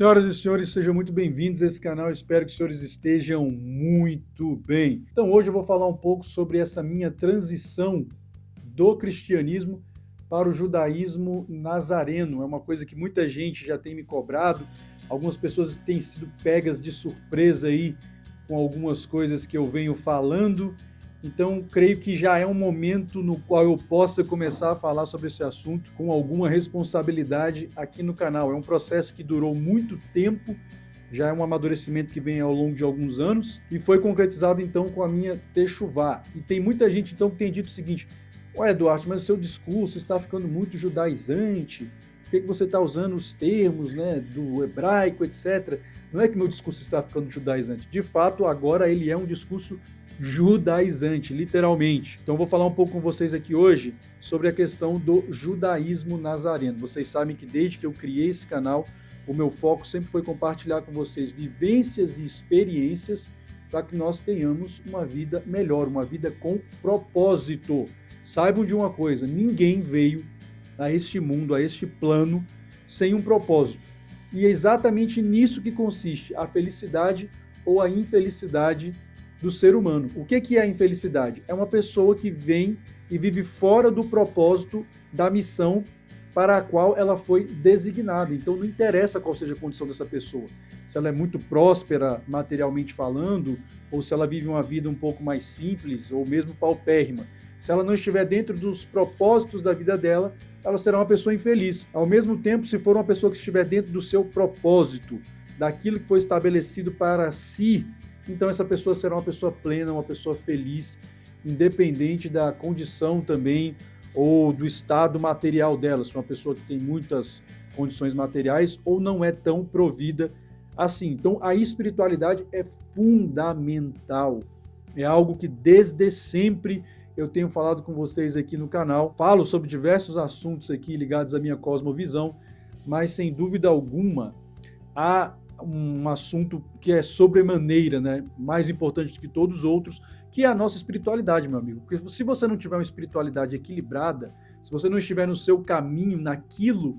Senhoras e senhores, sejam muito bem-vindos a esse canal. Eu espero que os senhores estejam muito bem. Então, hoje eu vou falar um pouco sobre essa minha transição do cristianismo para o judaísmo nazareno. É uma coisa que muita gente já tem me cobrado. Algumas pessoas têm sido pegas de surpresa aí com algumas coisas que eu venho falando. Então, creio que já é um momento no qual eu possa começar a falar sobre esse assunto com alguma responsabilidade aqui no canal. É um processo que durou muito tempo, já é um amadurecimento que vem ao longo de alguns anos e foi concretizado então com a minha Techuvá. E tem muita gente então que tem dito o seguinte: ué, Eduardo, mas o seu discurso está ficando muito judaizante, por que você está usando os termos, né, do hebraico, etc. Não é que meu discurso está ficando judaizante. De fato, agora ele é um discurso judaizante, literalmente. Então, eu vou falar um pouco com vocês aqui hoje sobre a questão do judaísmo nazareno. Vocês sabem que desde que eu criei esse canal, o meu foco sempre foi compartilhar com vocês vivências e experiências para que nós tenhamos uma vida melhor, uma vida com propósito. Saibam de uma coisa: ninguém veio a este mundo, a este plano, sem um propósito. E é exatamente nisso que consiste a felicidade ou a infelicidade do ser humano. O que é a infelicidade? É uma pessoa que vem e vive fora do propósito da missão para a qual ela foi designada. Então não interessa qual seja a condição dessa pessoa. Se ela é muito próspera materialmente falando, ou se ela vive uma vida um pouco mais simples, ou mesmo paupérrima. Se ela não estiver dentro dos propósitos da vida dela, ela será uma pessoa infeliz. Ao mesmo tempo, se for uma pessoa que estiver dentro do seu propósito, daquilo que foi estabelecido para si, então essa pessoa será uma pessoa plena, uma pessoa feliz, independente da condição também ou do estado material dela, se é uma pessoa que tem muitas condições materiais ou não é tão provida assim. Então a espiritualidade é fundamental, é algo que desde sempre eu tenho falado com vocês aqui no canal, falo sobre diversos assuntos aqui ligados à minha cosmovisão, mas sem dúvida alguma há um assunto que é sobremaneira, né, mais importante que todos os outros, que é a nossa espiritualidade, meu amigo. Porque se você não tiver uma espiritualidade equilibrada, se você não estiver no seu caminho, naquilo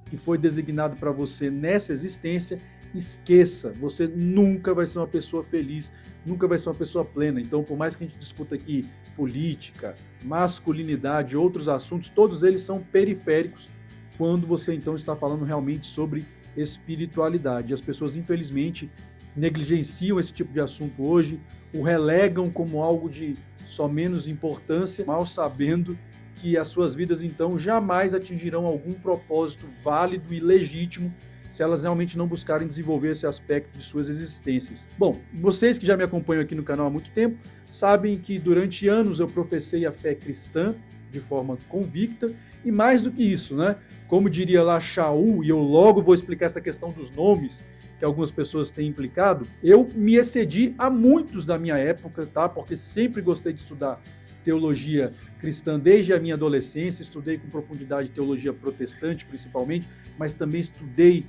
que foi designado para você nessa existência, esqueça, você nunca vai ser uma pessoa feliz, nunca vai ser uma pessoa plena. Então, por mais que a gente discuta aqui política, masculinidade, outros assuntos, todos eles são periféricos quando você então está falando realmente sobre espiritualidade. As pessoas, infelizmente, negligenciam esse tipo de assunto hoje, o relegam como algo de só menos importância, mal sabendo que as suas vidas, então, jamais atingirão algum propósito válido e legítimo se elas realmente não buscarem desenvolver esse aspecto de suas existências. Bom, vocês que já me acompanham aqui no canal há muito tempo, sabem que durante anos eu professei a fé cristã de forma convicta, e mais do que isso, né? Como diria lá Shaul, e eu logo vou explicar essa questão dos nomes que algumas pessoas têm implicado, eu me excedi a muitos da minha época, tá? Porque sempre gostei de estudar teologia cristã desde a minha adolescência, estudei com profundidade teologia protestante, principalmente, mas também estudei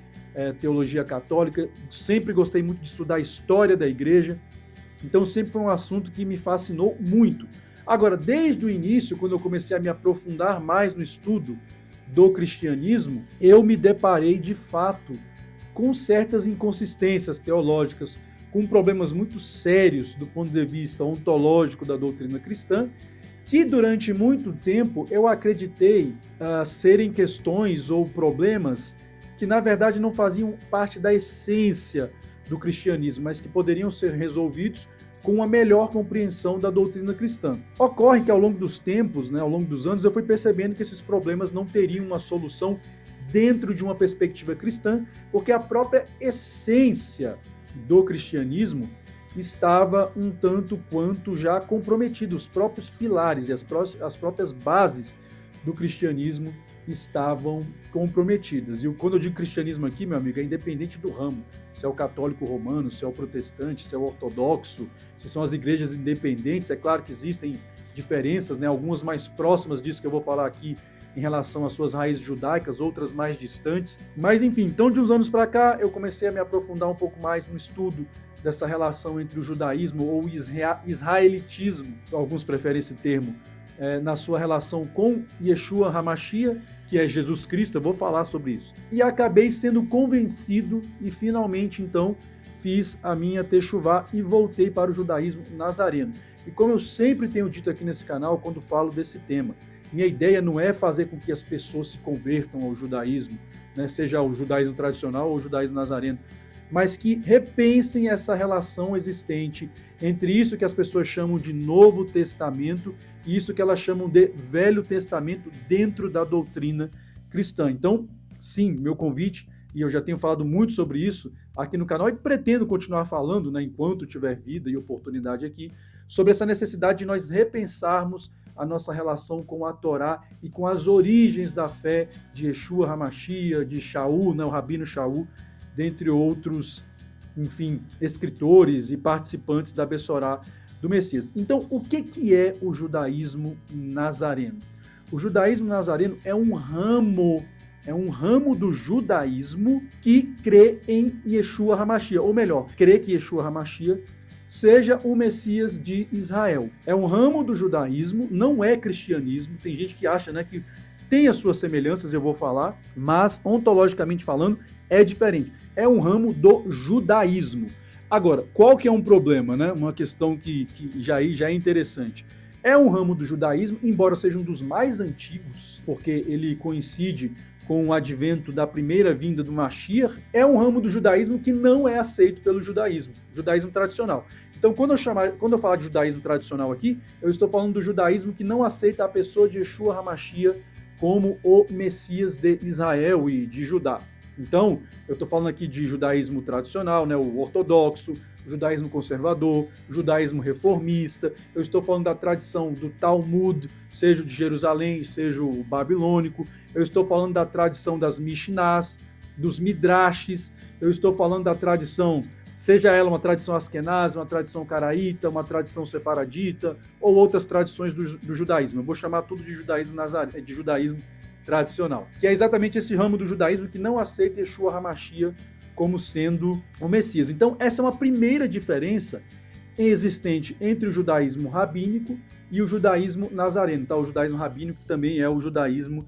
teologia católica, sempre gostei muito de estudar a história da igreja, então sempre foi um assunto que me fascinou muito. Agora, desde o início, quando eu comecei a me aprofundar mais no estudo do cristianismo, eu me deparei de fato com certas inconsistências teológicas, com problemas muito sérios do ponto de vista ontológico da doutrina cristã, que durante muito tempo eu acreditei serem questões ou problemas que na verdade não faziam parte da essência do cristianismo, mas que poderiam ser resolvidos com uma melhor compreensão da doutrina cristã. Ocorre que ao longo dos tempos, né, ao longo dos anos, eu fui percebendo que esses problemas não teriam uma solução dentro de uma perspectiva cristã, porque a própria essência do cristianismo estava um tanto quanto já comprometida, os próprios pilares e as próprias bases do cristianismo estavam comprometidas. E quando eu digo cristianismo aqui, meu amigo, é independente do ramo, se é o católico romano, se é o protestante, se é o ortodoxo, se são as igrejas independentes. É claro que existem diferenças, né? Algumas mais próximas disso que eu vou falar aqui em relação às suas raízes judaicas, outras mais distantes. Mas enfim, então de uns anos para cá eu comecei a me aprofundar um pouco mais no estudo dessa relação entre o judaísmo ou israelitismo, alguns preferem esse termo, na sua relação com Yeshua HaMashiach, que é Jesus Cristo, eu vou falar sobre isso. E acabei sendo convencido e finalmente, então, fiz a minha techuvá e voltei para o judaísmo nazareno. E como eu sempre tenho dito aqui nesse canal, quando falo desse tema, minha ideia não é fazer com que as pessoas se convertam ao judaísmo, né, seja o judaísmo tradicional ou o judaísmo nazareno, mas que repensem essa relação existente entre isso que as pessoas chamam de Novo Testamento e isso que elas chamam de Velho Testamento dentro da doutrina cristã. Então, sim, meu convite, e eu já tenho falado muito sobre isso aqui no canal e pretendo continuar falando, né, enquanto tiver vida e oportunidade aqui, sobre essa necessidade de nós repensarmos a nossa relação com a Torá e com as origens da fé de Yeshua HaMashiach, de Shaul, né, o Rabino Shaul, dentre outros, enfim, escritores e participantes da Bessorá do Messias. Então, o que é o judaísmo nazareno? O judaísmo nazareno é um ramo do judaísmo que crê em Yeshua HaMashiach, ou melhor, crê que Yeshua HaMashiach seja o Messias de Israel. É um ramo do judaísmo, não é cristianismo. Tem gente que acha, né, que tem as suas semelhanças, eu vou falar, mas ontologicamente falando, é diferente. É um ramo do judaísmo. Agora, qual que é um problema, né? Uma questão que já é interessante. É um ramo do judaísmo, embora seja um dos mais antigos, porque ele coincide com o advento da primeira vinda do Mashiach, é um ramo do judaísmo que não é aceito pelo judaísmo tradicional. Então, quando eu falar de judaísmo tradicional aqui, eu estou falando do judaísmo que não aceita a pessoa de Yeshua HaMashiach como o Messias de Israel e de Judá. Então, eu estou falando aqui de judaísmo tradicional, né, o ortodoxo, o judaísmo conservador, o judaísmo reformista, eu estou falando da tradição do Talmud, seja o de Jerusalém, seja o babilônico, eu estou falando da tradição das Mishnás, dos Midrashes, eu estou falando da tradição, seja ela uma tradição askenazi, uma tradição caraíta, uma tradição sefaradita, ou outras tradições do judaísmo. Eu vou chamar tudo de judaísmo nazareno, de judaísmo tradicional, que é exatamente esse ramo do judaísmo que não aceita Yeshua HaMashiach como sendo o Messias. Então, essa é uma primeira diferença existente entre o judaísmo rabínico e o judaísmo nazareno. Tá? O judaísmo rabínico também é o judaísmo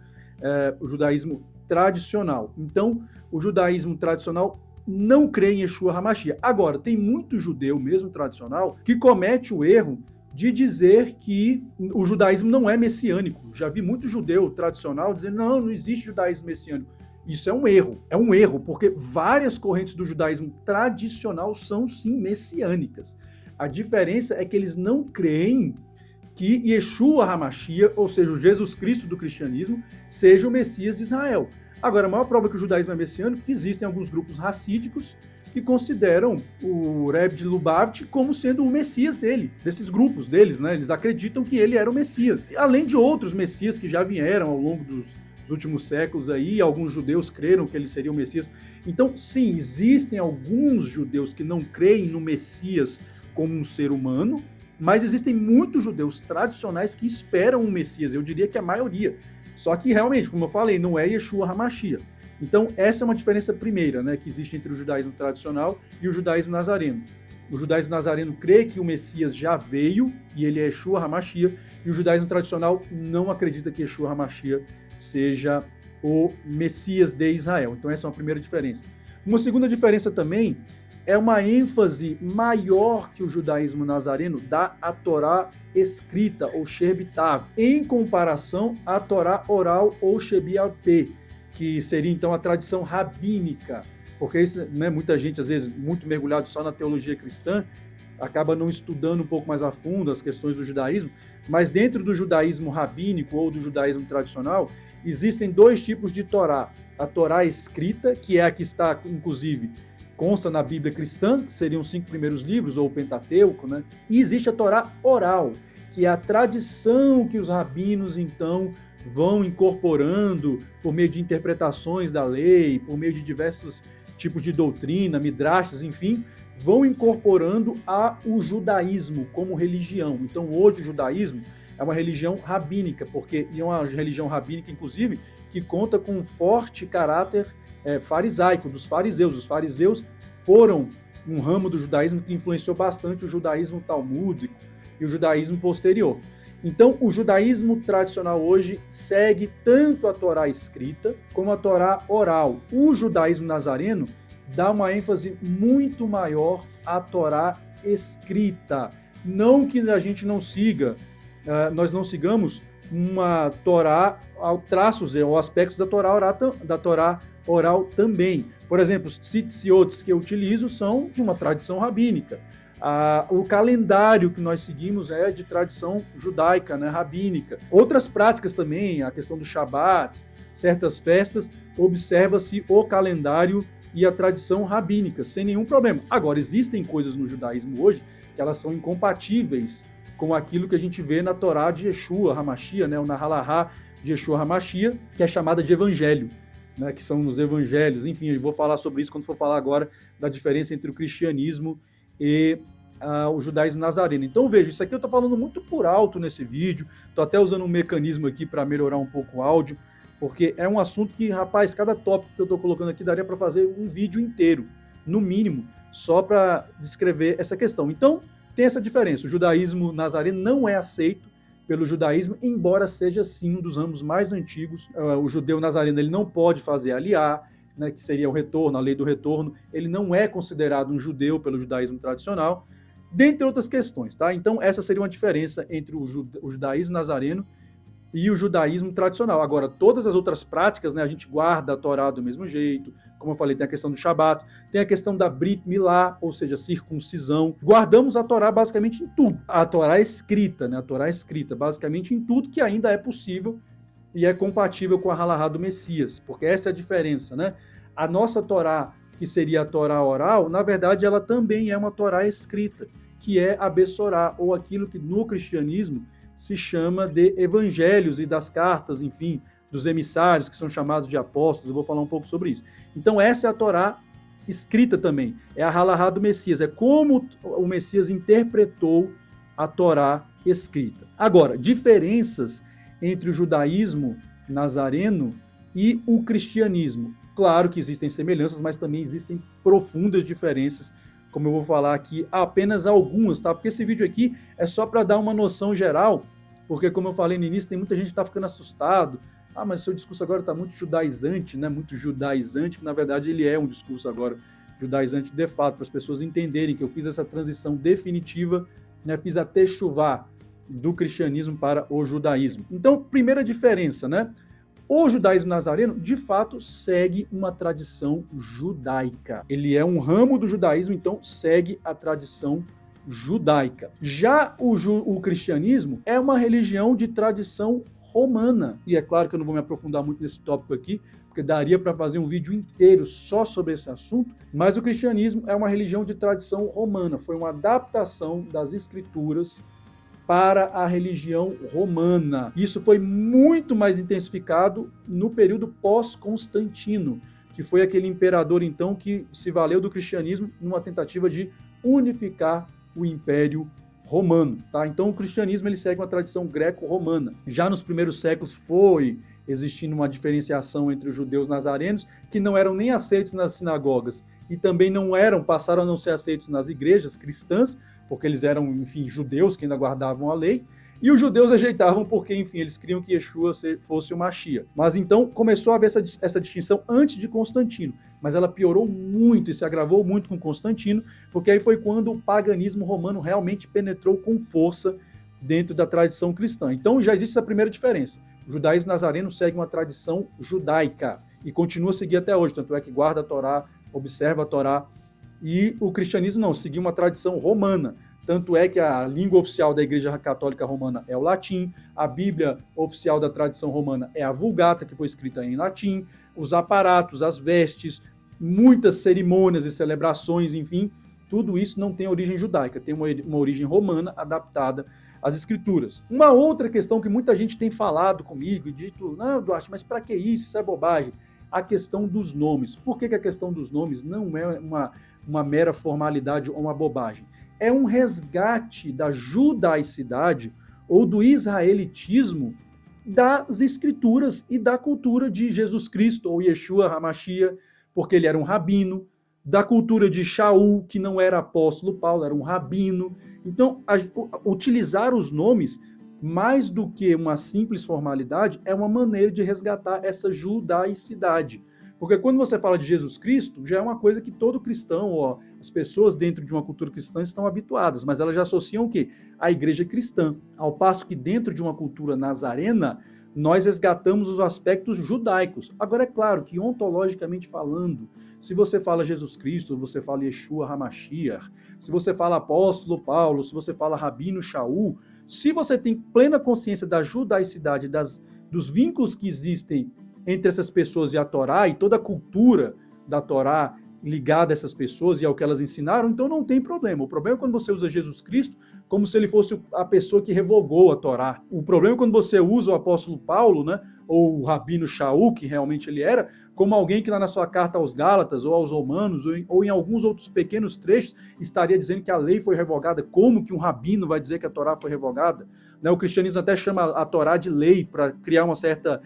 tradicional. Então, o judaísmo tradicional não crê em Yeshua HaMashiach. Agora, tem muito judeu, mesmo tradicional, que comete o erro de dizer que o judaísmo não é messiânico. Já vi muito judeu tradicional dizendo, não existe judaísmo messiânico. Isso é um erro, porque várias correntes do judaísmo tradicional são sim messiânicas. A diferença é que eles não creem que Yeshua HaMashiach, ou seja, o Jesus Cristo do cristianismo, seja o Messias de Israel. Agora, a maior prova que o judaísmo é messiânico é que existem alguns grupos racídicos que consideram o Rebbe de Lubavitch como sendo o Messias desses grupos deles, né? Eles acreditam que ele era o Messias. Além de outros Messias que já vieram ao longo dos últimos séculos aí, alguns judeus creram que ele seria o Messias. Então, sim, existem alguns judeus que não creem no Messias como um ser humano, mas existem muitos judeus tradicionais que esperam um Messias, eu diria que a maioria. Só que realmente, como eu falei, não é Yeshua HaMashiach. Então, essa é uma diferença primeira, né, que existe entre o judaísmo tradicional e o judaísmo nazareno. O judaísmo nazareno crê que o Messias já veio e ele é Yeshua HaMashiach, e o judaísmo tradicional não acredita que Yeshua HaMashiach seja o Messias de Israel. Então, essa é uma primeira diferença. Uma segunda diferença também é uma ênfase maior que o judaísmo nazareno dá à Torá escrita, ou Sherbitav, em comparação à Torá oral, ou Shebi al-Peh, que seria então a tradição rabínica, porque isso, né, muita gente, às vezes, muito mergulhado só na teologia cristã, acaba não estudando um pouco mais a fundo as questões do judaísmo, mas dentro do judaísmo rabínico ou do judaísmo tradicional, existem dois tipos de Torá. A Torá escrita, que é a que está, inclusive, consta na Bíblia cristã, que seriam os 5 primeiros livros, ou o Pentateuco, né? E existe a Torá oral, que é a tradição que os rabinos, então, vão incorporando por meio de interpretações da lei, por meio de diversos tipos de doutrina, midrashes, enfim, vão incorporando o judaísmo como religião. Então, hoje o judaísmo é uma religião rabínica, porque é uma religião rabínica, inclusive, que conta com um forte caráter farisaico, dos fariseus. Os fariseus foram um ramo do judaísmo que influenciou bastante o judaísmo talmúdico e o judaísmo posterior. Então, o judaísmo tradicional hoje segue tanto a Torá escrita como a Torá oral. O judaísmo nazareno dá uma ênfase muito maior à Torá escrita. Não que a gente não siga, nós não sigamos uma Torá, traços ou aspectos da Torá oral também. Por exemplo, os tzitziot que eu utilizo são de uma tradição rabínica. O calendário que nós seguimos é de tradição judaica, né, rabínica. Outras práticas também, a questão do Shabat, certas festas, observa-se o calendário e a tradição rabínica, sem nenhum problema. Agora, existem coisas no judaísmo hoje que elas são incompatíveis com aquilo que a gente vê na Torá de Yeshua HaMashiach, né, ou na Halahá de Yeshua HaMashiach, que é chamada de evangelho, né, que são os evangelhos. Enfim, eu vou falar sobre isso quando for falar agora da diferença entre o cristianismo e o judaísmo nazareno. Então, veja, isso aqui eu estou falando muito por alto nesse vídeo, estou até usando um mecanismo aqui para melhorar um pouco o áudio, porque é um assunto que, rapaz, cada tópico que eu estou colocando aqui daria para fazer um vídeo inteiro, no mínimo, só para descrever essa questão. Então, tem essa diferença. O judaísmo nazareno não é aceito pelo judaísmo, embora seja, sim, um dos ramos mais antigos. O judeu nazareno ele não pode fazer aliá, né, que seria o retorno, a lei do retorno. Ele não é considerado um judeu pelo judaísmo tradicional, dentre outras questões, tá? Então, essa seria uma diferença entre o judaísmo nazareno e o judaísmo tradicional. Agora, todas as outras práticas, né, a gente guarda a Torá do mesmo jeito, como eu falei, tem a questão do Shabat, tem a questão da Brit Milá, ou seja, circuncisão. Guardamos a Torá basicamente em tudo. A Torá escrita, né, a Torá escrita, basicamente em tudo que ainda é possível e é compatível com a Halahá do Messias, porque essa é a diferença, né? A nossa Torá, que seria a Torá oral, na verdade, ela também é uma Torá escrita, que é a Bessorá, ou aquilo que no cristianismo se chama de evangelhos e das cartas, enfim, dos emissários, que são chamados de apóstolos. Eu vou falar um pouco sobre isso. Então, essa é a Torá escrita também, é a Halahá do Messias, é como o Messias interpretou a Torá escrita. Agora, diferenças entre o judaísmo nazareno e o cristianismo. Claro que existem semelhanças, mas também existem profundas diferenças, como eu vou falar aqui, apenas algumas, tá? Porque esse vídeo aqui é só para dar uma noção geral, porque como eu falei no início, tem muita gente que está ficando assustado. Ah, mas seu discurso agora está muito judaizante, né? Muito judaizante, que na verdade ele é um discurso agora judaizante de fato, para as pessoas entenderem que eu fiz essa transição definitiva, né? Fiz a techuvá do cristianismo para o judaísmo. Então, primeira diferença, né? O judaísmo nazareno, de fato, segue uma tradição judaica. Ele é um ramo do judaísmo, então segue a tradição judaica. Já o cristianismo é uma religião de tradição romana. E é claro que eu não vou me aprofundar muito nesse tópico aqui, porque daria para fazer um vídeo inteiro só sobre esse assunto, mas o cristianismo é uma religião de tradição romana. Foi uma adaptação das escrituras para a religião romana. Isso foi muito mais intensificado no período pós-Constantino, que foi aquele imperador, então, que se valeu do cristianismo numa tentativa de unificar o Império Romano. Tá? Então, o cristianismo ele segue uma tradição greco-romana. Já nos primeiros séculos foi existindo uma diferenciação entre os judeus nazarenos, que não eram nem aceitos nas sinagogas e também passaram a não ser aceitos nas igrejas cristãs, porque eles eram, enfim, judeus que ainda guardavam a lei, e os judeus rejeitavam porque, enfim, eles criam que Yeshua fosse o Mashiach. Mas então começou a haver essa distinção antes de Constantino, mas ela piorou muito e se agravou muito com Constantino, porque aí foi quando o paganismo romano realmente penetrou com força dentro da tradição cristã. Então já existe essa primeira diferença. O judaísmo nazareno segue uma tradição judaica e continua a seguir até hoje, tanto é que guarda a Torá, observa a Torá, e o cristianismo não, seguia uma tradição romana. Tanto é que a língua oficial da Igreja Católica Romana é o latim, a Bíblia oficial da tradição romana é a Vulgata, que foi escrita em latim, os aparatos, as vestes, muitas cerimônias e celebrações, enfim, tudo isso não tem origem judaica, tem uma origem romana adaptada às escrituras. Uma outra questão que muita gente tem falado comigo e dito, não, Duarte, mas para que isso? Isso é bobagem. A questão dos nomes. Por que a questão dos nomes não é uma mera formalidade ou uma bobagem? É um resgate da judaicidade ou do israelitismo das escrituras e da cultura de Jesus Cristo, ou Yeshua HaMashiach, porque ele era um rabino, da cultura de Shaul, que não era apóstolo Paulo, era um rabino. Então, utilizar os nomes mais do que uma simples formalidade, é uma maneira de resgatar essa judaicidade. Porque quando você fala de Jesus Cristo, já é uma coisa que todo cristão, ó, as pessoas dentro de uma cultura cristã estão habituadas, mas elas já associam o quê? A igreja cristã. Ao passo que dentro de uma cultura nazarena, nós resgatamos os aspectos judaicos. Agora, é claro que ontologicamente falando, se você fala Jesus Cristo, você fala Yeshua HaMashiach, se você fala apóstolo Paulo, se você fala Rabino Shaul, se você tem plena consciência da judaicidade, dos vínculos que existem entre essas pessoas e a Torá, e toda a cultura da Torá ligada a essas pessoas e ao que elas ensinaram, então não tem problema. O problema é quando você usa Jesus Cristo como se ele fosse a pessoa que revogou a Torá. O problema é quando você usa o apóstolo Paulo, né, ou o Rabino Shaul, que realmente ele era, como alguém que lá na sua carta aos Gálatas ou aos Romanos, ou em alguns outros pequenos trechos, estaria dizendo que a lei foi revogada. Como que um rabino vai dizer que a Torá foi revogada? Né, o cristianismo até chama a Torá de lei para criar um certo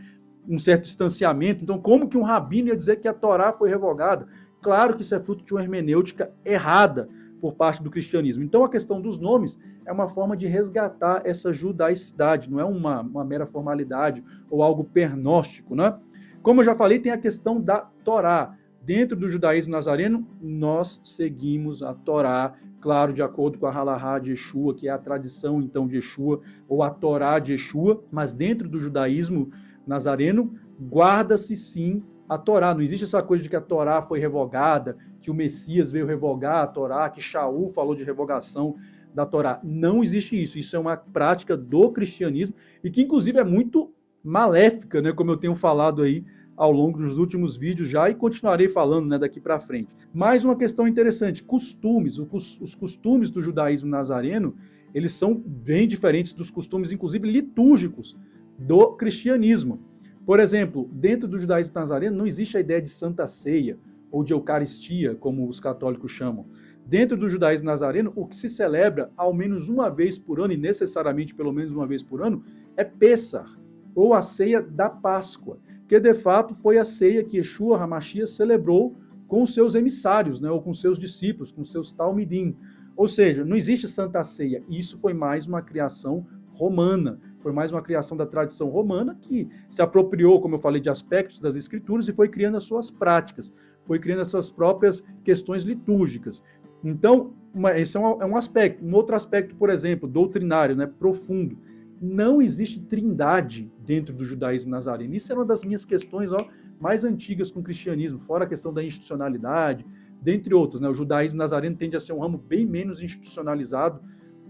distanciamento. Então, como que um rabino ia dizer que a Torá foi revogada? Claro que isso é fruto de uma hermenêutica errada por parte do cristianismo. Então, a questão dos nomes é uma forma de resgatar essa judaicidade, não é uma mera formalidade ou algo pernóstico, né? Como eu já falei, tem a questão da Torá. Dentro do judaísmo nazareno, nós seguimos a Torá, claro, de acordo com a Halahá de Yeshua, que é a tradição, então, de Yeshua, ou a Torá de Yeshua, mas dentro do judaísmo nazareno, guarda-se sim a Torá. Não existe essa coisa de que a Torá foi revogada, que o Messias veio revogar a Torá, que Shaul falou de revogação da Torá. Não existe isso. Isso é uma prática do cristianismo e que, inclusive, é muito maléfica, né, como eu tenho falado aí ao longo dos últimos vídeos já e continuarei falando, né, daqui para frente. Mais uma questão interessante, costumes. Os costumes do judaísmo nazareno, eles são bem diferentes dos costumes, inclusive, litúrgicos do cristianismo. Por exemplo, dentro do judaísmo nazareno não existe a ideia de Santa Ceia ou de Eucaristia, como os católicos chamam. Dentro do judaísmo nazareno, o que se celebra ao menos uma vez por ano, e necessariamente pelo menos uma vez por ano, é Pêssar, ou a ceia da Páscoa, que de fato foi a ceia que Yeshua HaMashiach celebrou com os seus emissários, né, ou com seus discípulos, com seus talmidim. Ou seja, não existe Santa Ceia. Isso foi mais uma criação romana, foi mais uma criação da tradição romana que se apropriou, como eu falei, de aspectos das escrituras e foi criando as suas práticas, foi criando as suas próprias questões litúrgicas. Então, esse é um aspecto. Um outro aspecto, por exemplo, doutrinário, né, profundo. Não existe trindade dentro do judaísmo nazareno. Isso é uma das minhas questões mais antigas com o cristianismo, fora a questão da institucionalidade, dentre outras. Né? O judaísmo nazareno tende a ser um ramo bem menos institucionalizado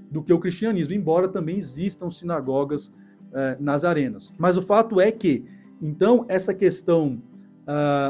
do que o cristianismo, embora também existam sinagogas nazarenas. Mas o fato é que, então, essa questão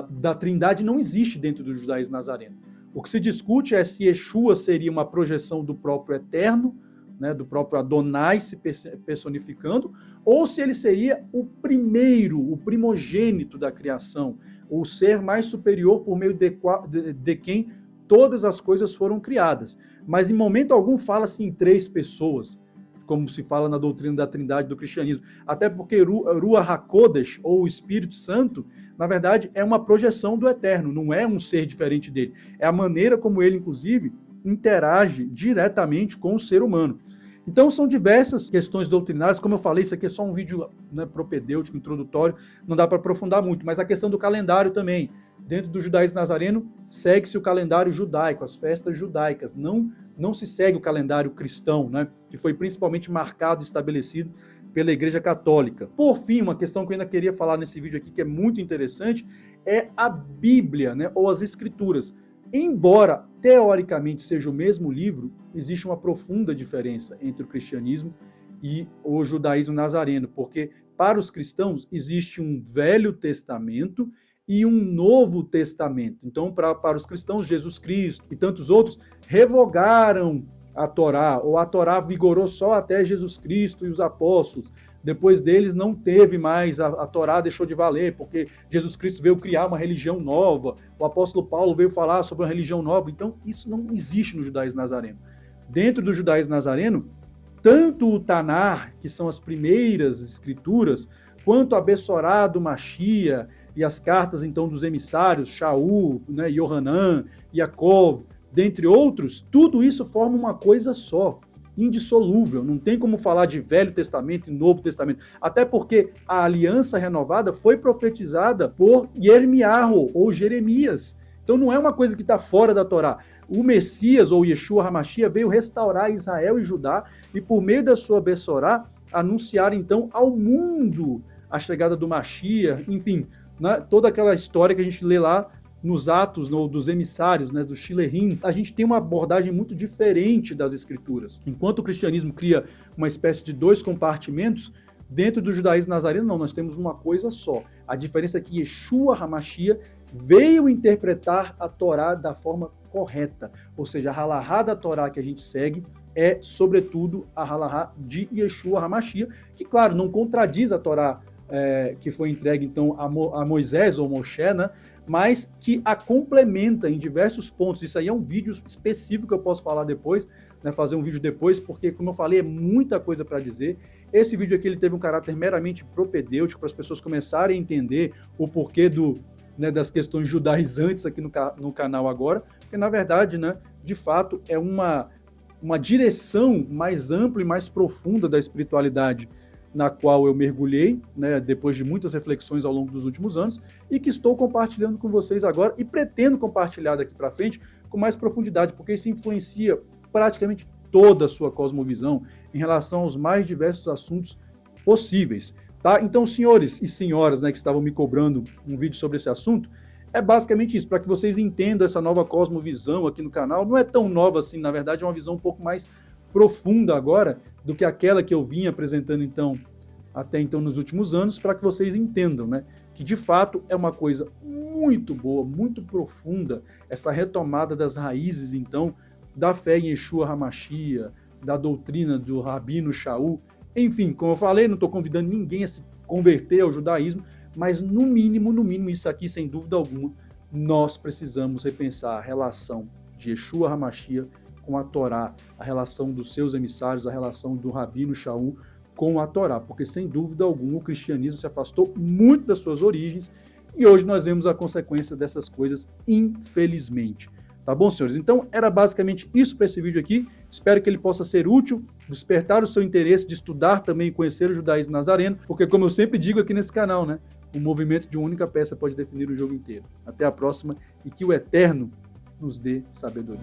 da trindade não existe dentro do judaísmo nazareno. O que se discute é se Yeshua seria uma projeção do próprio Eterno, né, do próprio Adonai se personificando, ou se ele seria o primeiro, o primogênito da criação, o ser mais superior por meio de quem todas as coisas foram criadas. Mas em momento algum fala-se em três pessoas, como se fala na doutrina da trindade do cristianismo. Até porque Ruach HaKodesh, ou o Espírito Santo, na verdade é uma projeção do Eterno, não é um ser diferente dele. É a maneira como ele, inclusive, interage diretamente com o ser humano. Então são diversas questões doutrinárias, como eu falei, isso aqui é só um vídeo, né, propedêutico, introdutório, não dá para aprofundar muito, mas a questão do calendário também. Dentro do judaísmo nazareno, segue-se o calendário judaico, as festas judaicas, não se segue o calendário cristão, né, que foi principalmente marcado e estabelecido pela Igreja Católica. Por fim, uma questão que eu ainda queria falar nesse vídeo aqui, que é muito interessante, é a Bíblia, né, ou as Escrituras. Embora, teoricamente, seja o mesmo livro, existe uma profunda diferença entre o cristianismo e o judaísmo nazareno, porque para os cristãos existe um Velho Testamento e um Novo Testamento. Então, para os cristãos, Jesus Cristo e tantos outros revogaram a Torá, ou a Torá vigorou só até Jesus Cristo e os apóstolos. Depois deles não teve mais, a Torá deixou de valer, porque Jesus Cristo veio criar uma religião nova, o apóstolo Paulo veio falar sobre uma religião nova. Então, isso não existe no judaísmo nazareno. Dentro do judaísmo nazareno, tanto o Tanar, que são as primeiras escrituras, quanto a Bessorá do Mashiach e as cartas, então, dos emissários, Shaul, né, Yohanan, Yaakov, dentre outros, tudo isso forma uma coisa só. indissolúvel, não tem como falar de Velho Testamento e Novo Testamento, até porque a aliança renovada foi profetizada por Yirmiyahu, ou Jeremias. Então não é uma coisa que está fora da Torá. O Messias, ou Yeshua HaMashiach, veio restaurar Israel e Judá e, por meio da sua Bessorá, anunciar então ao mundo a chegada do Mashiach, enfim, né, toda aquela história que a gente lê lá nos Atos dos emissários, né, do Shilehim. A gente tem uma abordagem muito diferente das Escrituras. Enquanto o cristianismo cria uma espécie de dois compartimentos, dentro do judaísmo nazareno, não, nós temos uma coisa só. A diferença é que Yeshua HaMashiach veio interpretar a Torá da forma correta, ou seja, a halahá da Torá que a gente segue é, sobretudo, a halahá de Yeshua HaMashiach, que, claro, não contradiz a Torá que foi entregue, então, a Moisés ou Moshe, né? Mas que a complementa em diversos pontos. Isso aí é um vídeo específico que eu posso falar depois, né, fazer um vídeo depois, porque, como eu falei, é muita coisa para dizer. Esse vídeo aqui ele teve um caráter meramente propedêutico para as pessoas começarem a entender o porquê das questões judaizantes aqui no canal agora, porque, na verdade, né, de fato, é uma direção mais ampla e mais profunda da espiritualidade na qual eu mergulhei, né, depois de muitas reflexões ao longo dos últimos anos, e que estou compartilhando com vocês agora, e pretendo compartilhar daqui para frente com mais profundidade, porque isso influencia praticamente toda a sua cosmovisão em relação aos mais diversos assuntos possíveis. Tá? Então, senhores e senhoras, né, que estavam me cobrando um vídeo sobre esse assunto, é basicamente isso, para que vocês entendam essa nova cosmovisão aqui no canal. Não é tão nova assim, na verdade é uma visão um pouco mais profunda agora do que aquela que eu vinha apresentando até então nos últimos anos, para que vocês entendam, né, que de fato é uma coisa muito boa, muito profunda, essa retomada das raízes, então, da fé em Yeshua HaMashiach, da doutrina do Rabino Shaul. Enfim, como eu falei, não estou convidando ninguém a se converter ao judaísmo, mas no mínimo, isso aqui, sem dúvida alguma, nós precisamos repensar a relação de Yeshua HaMashiach com a Torá, a relação dos seus emissários, a relação do Rabino Shaul com a Torá, porque sem dúvida alguma o cristianismo se afastou muito das suas origens e hoje nós vemos a consequência dessas coisas, infelizmente. Tá bom, senhores? Então, era basicamente isso para esse vídeo aqui. Espero que ele possa ser útil, despertar o seu interesse de estudar também e conhecer o judaísmo nazareno, porque, como eu sempre digo aqui nesse canal, né, o movimento de uma única peça pode definir o jogo inteiro. Até a próxima e que o Eterno nos dê sabedoria.